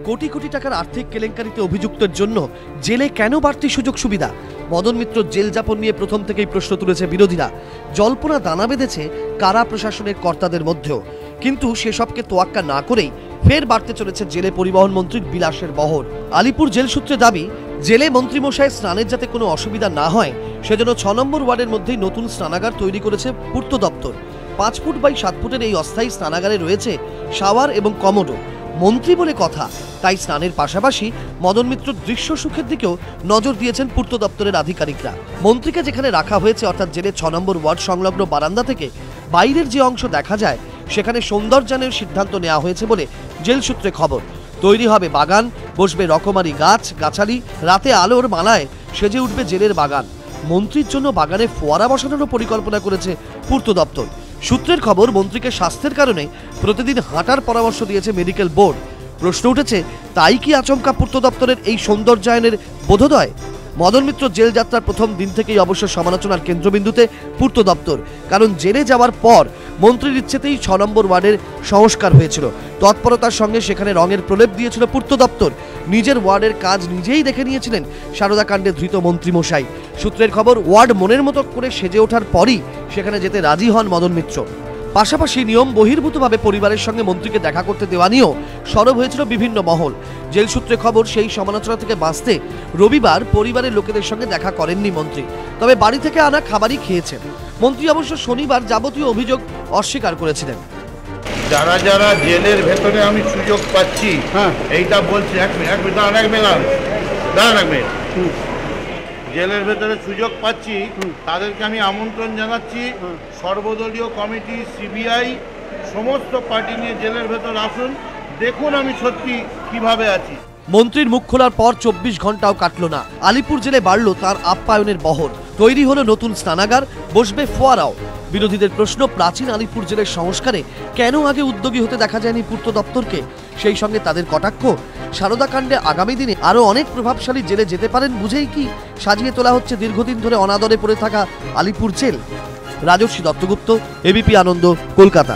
কোটি কোটি টাকার আর্থিক কেলেঙ্কারিতে অভিযুক্তের জন্য জেলে কেন বাড়তি সুযোগ সুবিধা? মদন মিত্র জেল যাপন নিয়ে প্রথম থেকেই প্রশ্ন তুলেছে বিরোধীরা। জল্পনা দানা বেঁধেছে কারা প্রশাসনের কর্তাদের মধ্যেও। কিন্তু সেসবকে তোয়াক্কা না করেই ফের বাড়তে চলেছে জেলে পরিবহন মন্ত্রীর বিলাসের বহর। আলিপুর জেল সূত্রে দাবি, জেলে মন্ত্রীমশাই স্নানের যাতে কোনো অসুবিধা না হয় সেজন্য 6 নম্বর ওয়ার্ডের মধ্যেই নতুন স্নানাগার তৈরি করেছে পূর্ত দপ্তর। 5 ফুট বাই 7 ফুটের এই অস্থায়ী স্নানাগারে রয়েছে শাওয়ার এবং কমোডো। মন্ত্রী বলে কথা, তাই স্নানের পাশাপাশি মদন মিত্রর দৃশ্য সুখের দিকেও নজর দিয়েছেন পূর্ত দপ্তরের আধিকারিকরা। মন্ত্রীকে যেখানে রাখা হয়েছে অর্থাৎ জেলের 6 নম্বর ওয়ার্ড সংলগ্ন বারান্দা থেকে বাইরের যে অংশ দেখা যায় সেখানে সৌন্দর্যায়নের সিদ্ধান্ত নেওয়া হয়েছে বলে জেল সূত্রে খবর। তৈরি হবে বাগান, বসবে রকমারি গাছ গাছালি, রাতে আলোর মালায় সেজে উঠবে জেলের বাগান। মন্ত্রীর জন্য বাগানে ফোয়ারা বসানোরও পরিকল্পনা করেছে পূর্ত দপ্তর। সূত্রের খবর, মন্ত্রীকে স্বাস্থ্যের কারণে প্রতিদিন হাঁটার পরামর্শ দিয়েছে মেডিকেল বোর্ড। প্রশ্ন উঠেছে, তাই কি আচমকা পূর্ত দপ্তরের এই সৌন্দর্যায়নের বোধোদয়? মদন মিত্র জেল যাত্রার প্রথম দিন থেকেই অবশ্য সমালোচনার কেন্দ্রবিন্দুতে পূর্ত দপ্তর। কারণ জেলে যাওয়ার পর মন্ত্রীর ইচ্ছেতেই 6 নম্বর ওয়ার্ডের সংস্কার হয়েছিল। তৎপরতার সঙ্গে সেখানে রঙের প্রলেপ দিয়েছিল পূর্ত দপ্তর। নিজের ওয়ার্ডের কাজ নিজেই দেখে নিয়েছিলেন সারদা কাণ্ডে ধৃত মন্ত্রীমশাই। সূত্রের খবর, ওয়ার্ড মনের মতো করে সেজে ওঠার পরই সেখানে যেতে রাজি হন মদন মিত্র। পাশাপাশি নিয়ম বহির্ভূতভাবে পরিবারের সঙ্গে মন্ত্রীকে দেখা করতে দেওয়া নিয়েও সরব হয়েছিল বিভিন্ন মহল। জেল সূত্রে খবর, সেই সমালোচনা থেকে বাঁচতে রবিবার পরিবারের লোকেদের সঙ্গে দেখা করেননি মন্ত্রী, তবে বাড়ি থেকে আনা খাবারই খেয়েছেন। মন্ত্রী অবশ্য শনিবার যাবতীয় অভিযোগ অস্বীকার করেছিলেন। যারা যারা জেলের ভেতরে আমি সুযোগ পাচ্ছি, এইটা বলছি, জেলের ভেতরে সুযোগ পাচ্ছি তাদেরকে আমি আমন্ত্রণ জানাচ্ছি। সর্বদলীয় কমিটি, সিবিআই, সমস্ত পার্টি নিয়ে জেলের ভেতর আসুন, দেখুন আমি সত্যি কিভাবে আছি। মন্ত্রীর মুখ খোলার পর 24 ঘন্টাও কাটল না, আলিপুর জেলে বাড়ল তার আপ্যায়নের বহর। তৈরি হলো নতুন স্নানাগার, বসবে ফোয়ারাও। বিরোধীদের প্রশ্ন, প্রাচীন আলিপুর জেলের সংস্কারে কেন আগে উদ্যোগী হতে দেখা যায়নি পূর্ত দপ্তরকে? সেই সঙ্গে তাদের কটাক্ষ, সারদা কাণ্ডে আগামী দিনে আরও অনেক প্রভাবশালী জেলে যেতে পারেন বুঝেই কি সাজিয়ে তোলা হচ্ছে দীর্ঘদিন ধরে অনাদরে পড়ে থাকা আলিপুর জেল? রাজর্ষি দত্তগুপ্ত, এবিপি আনন্দ, কলকাতা।